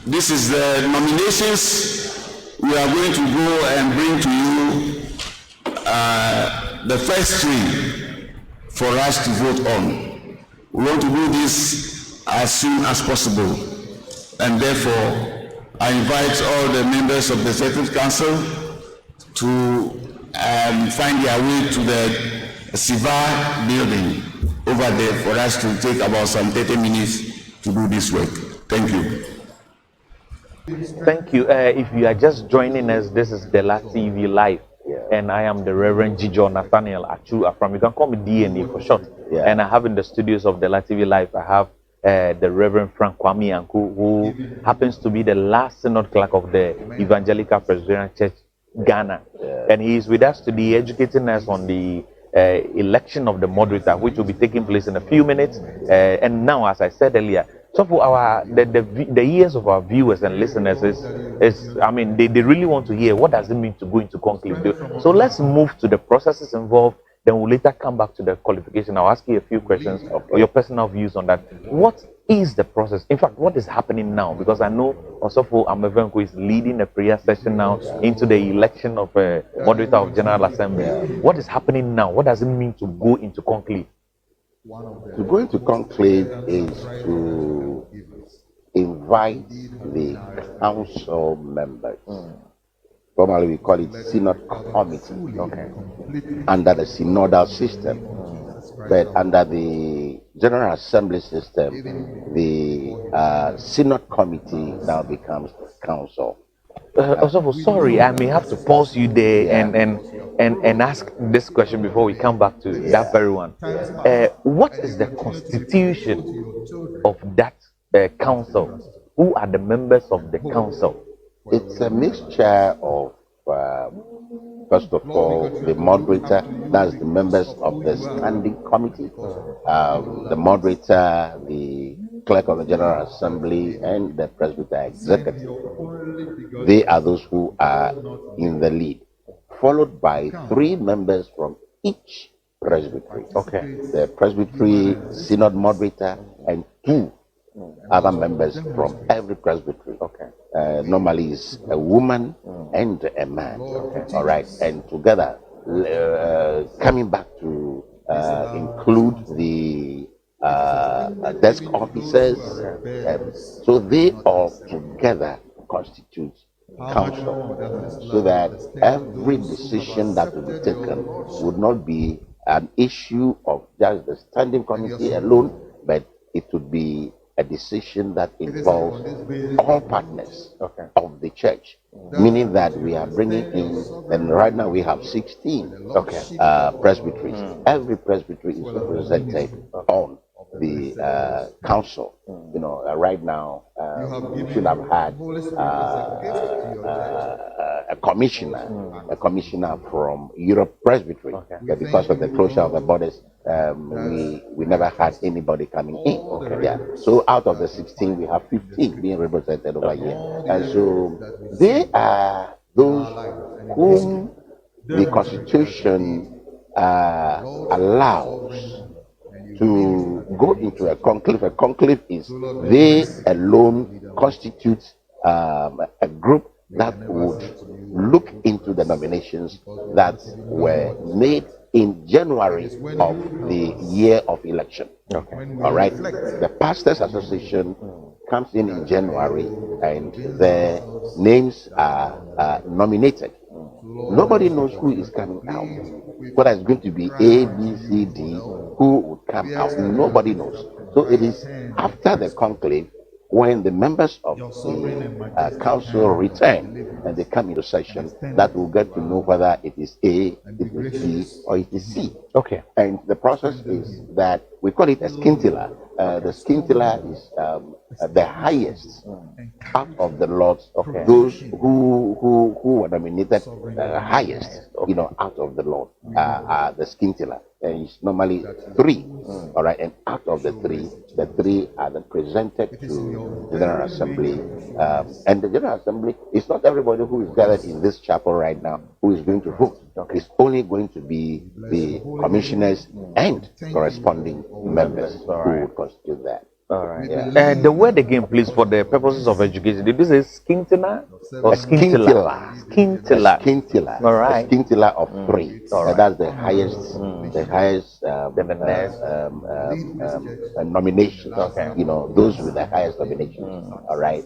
This is the nominations. We are going to go and bring to you the first three for us to vote on. We want to do this as soon as possible, and therefore I invite all the members of the Executive Council to find their way to the Siva building over there for us to take about some 30 minutes to do this work. Thank you. Thank you. If you are just joining us, this is Dela TV Live, and I am the Reverend Dzidzor Nathaniel Affram. You can call me DNA for short. And I have in the studios of Dela TV Live, I have the Reverend Kwame Anku, who happens to be the last synod clerk of the Evangelical Presbyterian Church, Ghana. And he is with us today, educating us on the election of the moderator, which will be taking place in a few minutes. And now, as I said earlier, so for the ears of our viewers and listeners is I mean, they really want to hear what does it mean to go into conclave. So let's move to the processes involved. Then we'll later come back to the qualification. I'll ask you a few questions or your personal views on that. What is the process? In fact, what is happening now? Because I know Osofo Amevenko is leading a prayer session now into the election of a moderator of General Assembly. What is happening now? What does it mean to go into conclave? To go into conclave is to invite the council members. Formally, we call it synod committee. Under the synodal system, but under the General Assembly system, the synod committee now becomes council. Also, sorry, I may have to pause you there and ask this question before we come back to that very one. What is the constitution of that council? Who are the members of the council? It's a mixture of, first of all, the moderator, that's the members of the standing committee, the moderator, the clerk of the General Assembly, and the presbyter executive. They are those who are in the lead, followed by 3 members from each presbytery. The presbytery synod moderator and 2 other members from every presbytery. Normally it's a woman and a man. All right, and together coming back to include the desk officers, so they all together constitute council, so that every decision that will be taken would not be an issue of just the standing committee alone, but it would be a decision that involves all partners of the church, meaning that we are bringing in, and right now we have 16 presbyteries. Every presbytery is represented on the council. You know, right now we should have had a commissioner from Europe Presbytery, but because of the closure of the borders, we never had anybody coming in. So out of the 16, we have 15 being represented over here, and so they are those whom the Constitution allows to go into a conclave. A conclave is they alone constitute a group that would look into the nominations that were made in January of the year of election. All right. The Pastors Association comes in January, and their names are nominated. Nobody knows who is coming out. Whether it's going to be A, B, C, D, who would come out, nobody knows. So it is after the conclave, when the members of the council return and they come into session, that will get to know whether it is A, it is B, or it is C. And the process is that we call it a scintilla. The scintilla is the highest out of the lots of those who were nominated highest, you know, out of the lot are the scintilla. And it's normally 3, all right, and out of the 3 are then presented to the General Assembly, and the General Assembly is not everybody who is gathered in this chapel right now who is going to vote. It's only going to be the commissioners and corresponding members who would constitute that. All right. Yeah. The word again, please, for the purposes of education. Did you say 𝐭𝐡𝐞𝐫𝐞 or 𝐭𝐡𝐞𝐫𝐞? 𝐭𝐡𝐞𝐫𝐞. 𝐭𝐡𝐞𝐫𝐞. All right. 𝐭𝐡𝐞𝐫𝐞 of Mm. 3. All right. That's the highest, nomination. Okay. You know, those with the highest nominations. All right.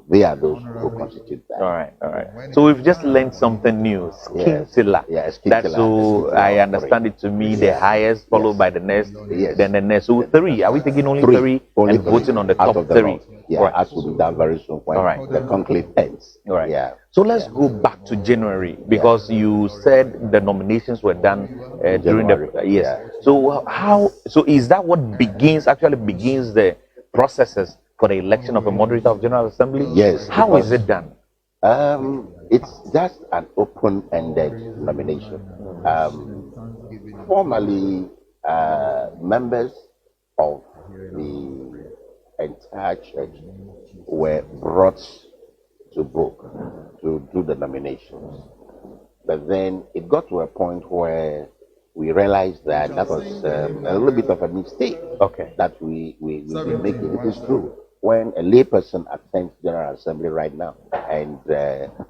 They are those who constitute that. All right. All right. So we've just learned something new. 𝐭𝐡𝐞𝐫𝐞. Yes, That's so I understand it to me the highest, followed by the next, then the next. So 3. Are we taking only 3 only and voting on the out top of the 3? lot. Yeah, Right. as will be done very soon when the conclave ends. All right. Yeah. So let's go back to January, because you said the nominations were done during the yes. Yeah. So so is that what actually begins the processes for the election of a moderator of General Assembly? Yes. How is it done? It's just an open-ended nomination. Formally, members of the entire church were brought to book to do the nominations. But then it got to a point where we realized that was a little bit of a mistake that we been making. It is true. When a layperson attends General Assembly right now and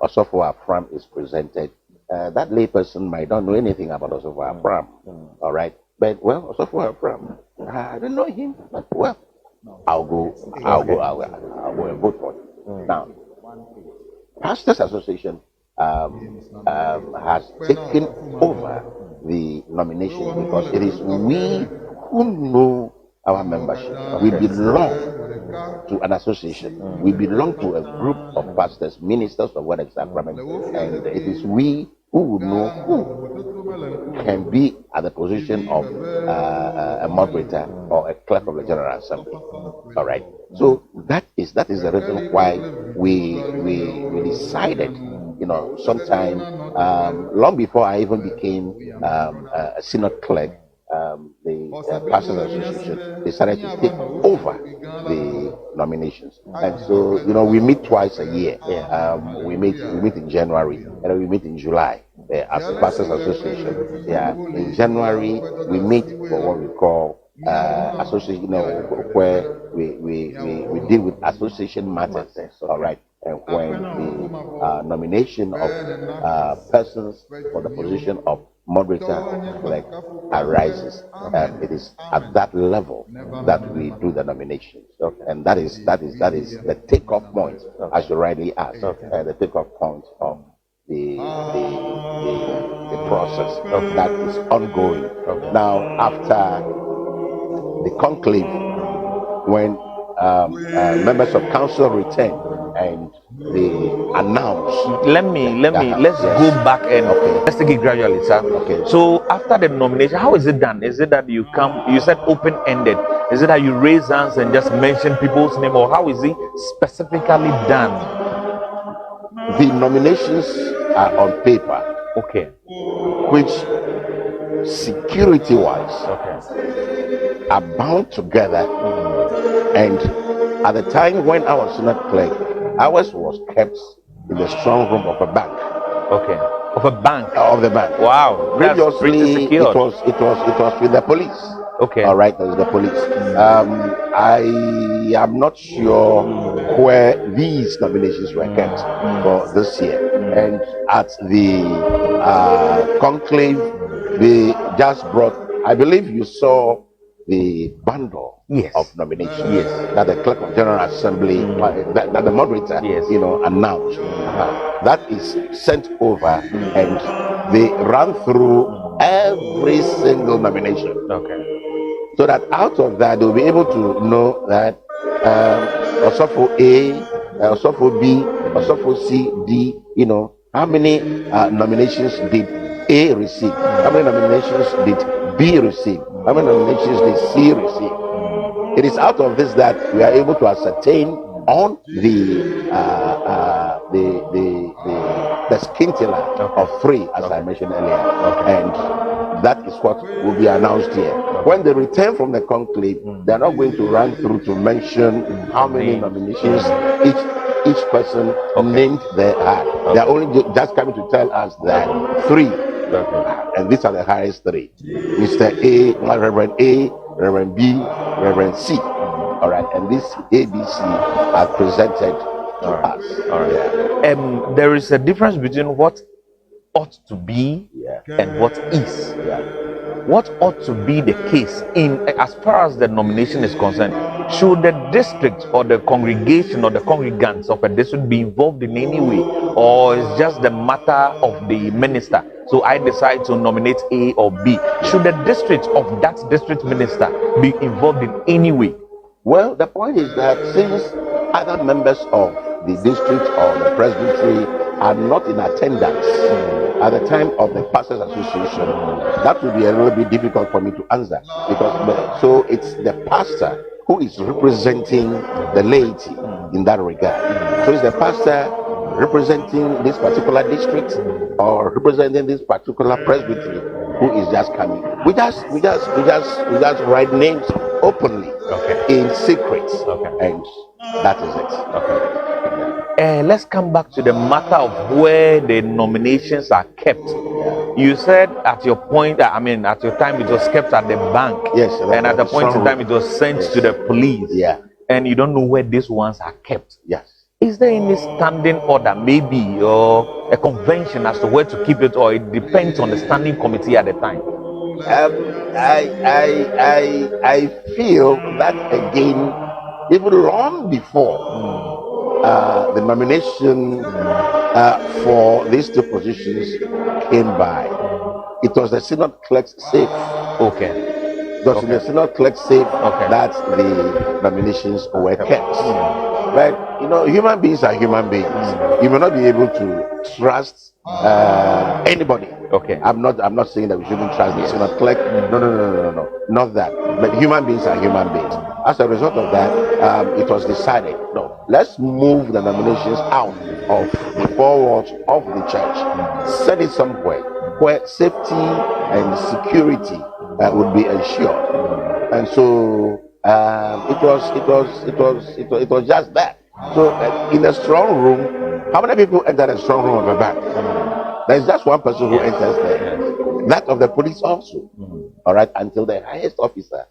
Osofo Affram is presented, that layperson might not know anything about Osofo Affram. All right? But, well, Osofo Affram, I don't know him, but, well, I'll go and vote for him. Now, Pastors Association has taken over the nomination because it is we who know our membership. We belong to an association. We belong to a group of pastors, ministers of what is sacrament, and it is we who would know who can be at the position of a moderator or a clerk of the General Assembly. All right. So that is the reason why we decided, you know, sometime long before I even became a synod clerk, the Pastors Association decided to take over the nominations. And so, you know, we meet twice a year. We meet in January and then we meet in July as the Pastors Association. In January we meet for what we call association, you know, where we deal with association matters. All right. And when the nomination of persons for the position of moderator like arises, it is at that level that we do the nominations. And that is the takeoff point, as you rightly asked, the takeoff point of the process that is ongoing. Now, after the conclave, when members of council return and they announce. Let's go back and let's take it gradually, sir. So after the nomination, how is it done? Is it that you said open-ended? Is it that you raise hands and just mention people's name, or how is it specifically done? The nominations are on paper. Which security-wise are bound together, and at the time when I was not clerk, ours was kept in the strong room of a bank. Of a bank. Of the bank. Wow. Previously, it was with the police. All right, there's the police. I am not sure where these nominations were kept for this year. And at the conclave, they just brought. I believe you saw the bundle of nominations that the Clerk of General Assembly, that the moderator, you know, announced. That is sent over, and they run through every single nomination. So that out of that, they'll be able to know that Osofo A, Osofo B, Osofo C, D, you know, how many nominations did A receive? How many nominations did B receive? How many nominations did C receive? It is out of this that we are able to ascertain on the 𝐭𝐡𝐞𝐫𝐞 of 3, as I mentioned earlier, and that is what will be announced here. When they return from the conclave, they are not going to run through to mention how many nominations each person named they had. They are only just coming to tell us that 3, and these are the highest 3: Mr. A, Reverend A, Reverend B, Reverend C. All right, and this ABC are presented to us. All right. Yeah. There is a difference between what ought to be and what is. What ought to be the case in as far as the nomination is concerned? Should the district or the congregation or the congregants of a district be involved in any way, or is just the matter of the minister? So I decide to nominate A or B. Should the district of that district minister be involved in any way? Well, the point is that since other members of the district or the presbytery are not in attendance at the time of the pastors association, that would be a little bit difficult for me to answer, because so it's the pastor who is representing the laity in that regard. So is the pastor representing this particular district or representing this particular presbytery who is just coming? We just write names openly, in secret, and that is it. Let's come back to the matter of where the nominations are kept. You said at your point, at your time it was kept at the bank. Yes. And at the point in time it was sent to the police. Yeah. And you don't know where these ones are kept. Yes. Is there any standing order, maybe, or a convention as to where to keep it, or it depends on the standing committee at the time? I feel that again, even long before the nomination for these two positions came by, it was the synod clerk's safe. It was in the synod clerk's safe that the nominations were kept. But you know, human beings are human beings. You may not be able to trust anybody. I'm not saying that we shouldn't trust the synod clerk. No, not that. But human beings are human beings. As a result of that, it was decided, no, let's move the nominations out of the four walls of the church, set it somewhere where safety and security would be ensured. And so it was just that. So in a strong room, how many people enter a strong room of a bank? There's just one person who enters there. That of the police also. All right, until the highest officer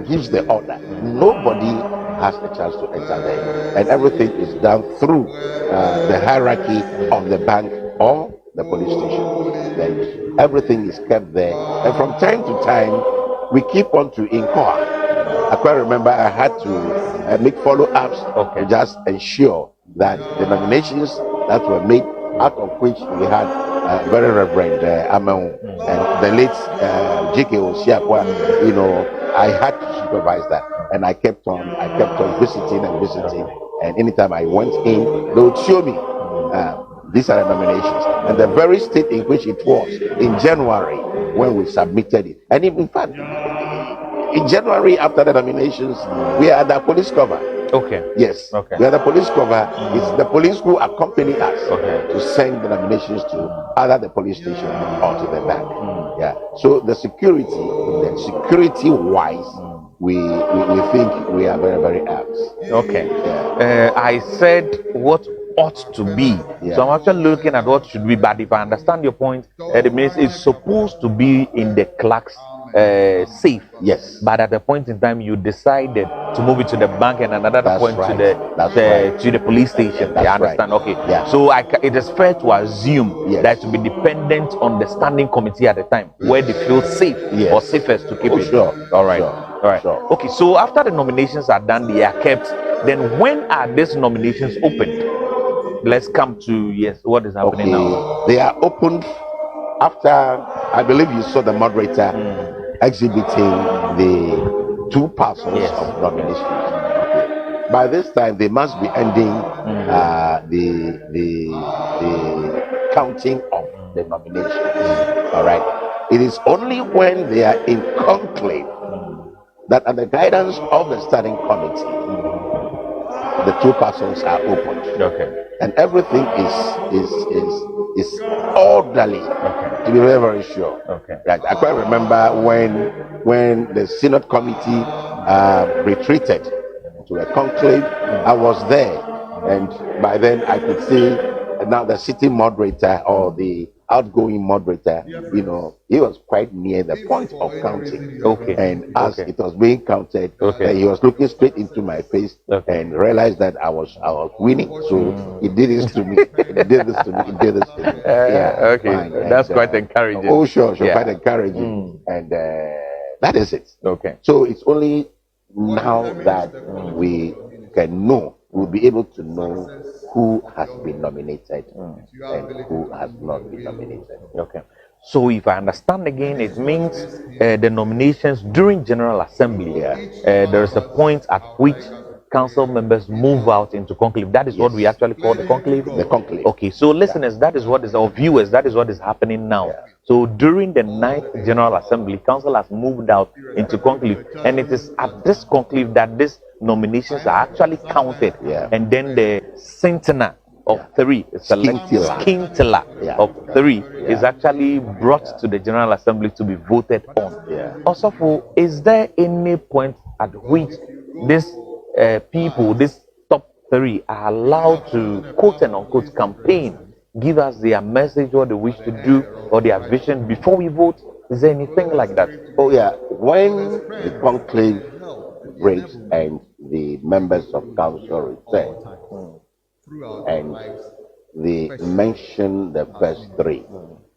gives the order. Nobody has a chance to enter there, and everything is done through the hierarchy of the bank or the police station. Then everything is kept there, and from time to time we keep on to inquire. I quite remember I had to make follow-ups to just ensure that the nominations that were made, out of which we had very Reverend 𝐜𝐚𝐬 and the late 𝐿𝐿𝐷𝐿, you know, I had to supervise that, and I kept on visiting, and anytime I went in, they would show me these are the nominations, and the very state in which it was in January when we submitted it. And in fact, in January after the nominations, we are at the police cover. Yes. We are the police cover. It's the police who accompany us to send the nominations to either the police station or to the bank. Yeah. So the security wise, we think we are very, very apt. I said what ought to be. So I'm actually looking at what should be. But if I understand your point, it means it's supposed to be in the clerk's safe. Yes. But at a point in time, you decided to move it to the bank, and another point to the police station. I understand. So it is fair to assume that to be dependent on the standing committee at the time, where they feel safe or safest to keep it. All right. Okay. So after the nominations are done, they are kept. Then when are these nominations opened? Let's come to what is happening now. They are opened after, I believe you saw the moderator exhibiting the two parcels of nominations. By this time, they must be ending the counting of the nominations. All right. It is only when they are in conclave that, under the guidance of the standing committee, the two parcels are opened. And everything is orderly, to be very, very sure. Like, I quite remember when the synod committee retreated to a conclave. I was there, and by then I could see now the city moderator or the outgoing moderator, you know, he was quite near the point of counting. Okay. And as Okay. it was being counted, he was looking straight into my face and realized that I was winning. So he did this to me. He did this to me. He did this to me. Okay. That's quite encouraging. Oh, sure, quite encouraging. And that is it. Okay. So it's only now that we can know, we'll be able to know who has been nominated and who has not been nominated. Okay. So if I understand again, it means the nominations during General Assembly, there is a point at which council members move out into conclave. That is what we actually call the conclave? The conclave. Okay, so listeners, that is what is, or viewers, that is what is happening now. So during the 9th General Assembly, council has moved out into conclave, and it is at this conclave that these nominations are actually counted, and then the centenary of 3, 𝐭𝐡𝐞𝐫𝐞 of 3 is actually brought to the General Assembly to be voted on. Also, is there any point at which these people, these top 3, are allowed to quote and unquote campaign, give us their message, what they wish to do, or their vision before we vote? Is there anything like that? Oh yeah, when the conclave breaks and the members of council return, and they mention the first 3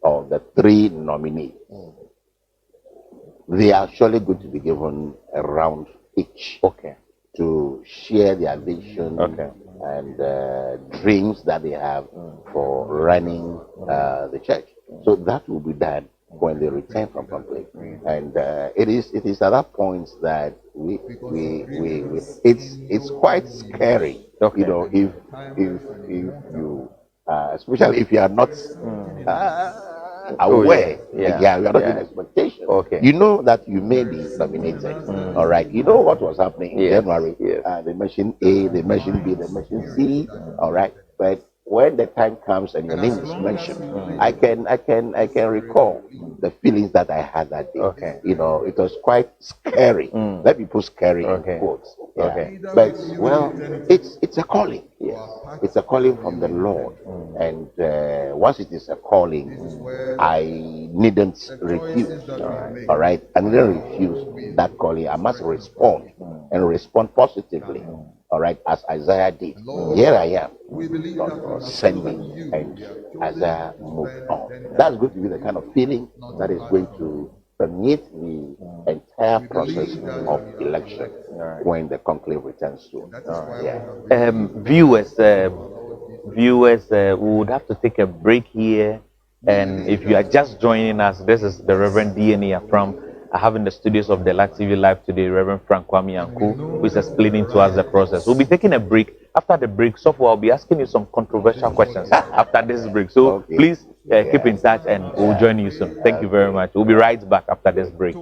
or the 3 nominees, they are surely going to be given a round each to share their vision and dreams that they have for running the church. So that will be done when they return from conclave, and it is at that point that it's quite scary. You know, if you especially if you are not aware, you are not in expectation. You know that you may be nominated. All right, you know what was happening in January. They mentioned A, they mentioned B, they mentioned C. All right, but when the time comes and your name is mentioned, I can recall the feelings that I had that day. You know, it was quite scary. Let me put scary in quotes. But well, it's a calling. It's a calling from the Lord, and once it is a calling, I needn't refuse. All right, I needn't refuse that calling. I must respond and respond positively. All right, as Isaiah did. Here I am. God send me, and Isaiah moved on. That's going to be the kind of feeling that is going to permeate the entire process of election when the conclave returns soon. Viewers, we would have to take a break here. And if you are just joining us, this is the Reverend Dzidzor Affram. I have in the studios of the TV Live today, Reverend Kwame Anku, who is explaining to us the process. We'll be taking a break. After the break, I'll be asking you some controversial questions after this break. So please keep in touch, and we'll join you soon. Thank you very much. We'll be right back after this break.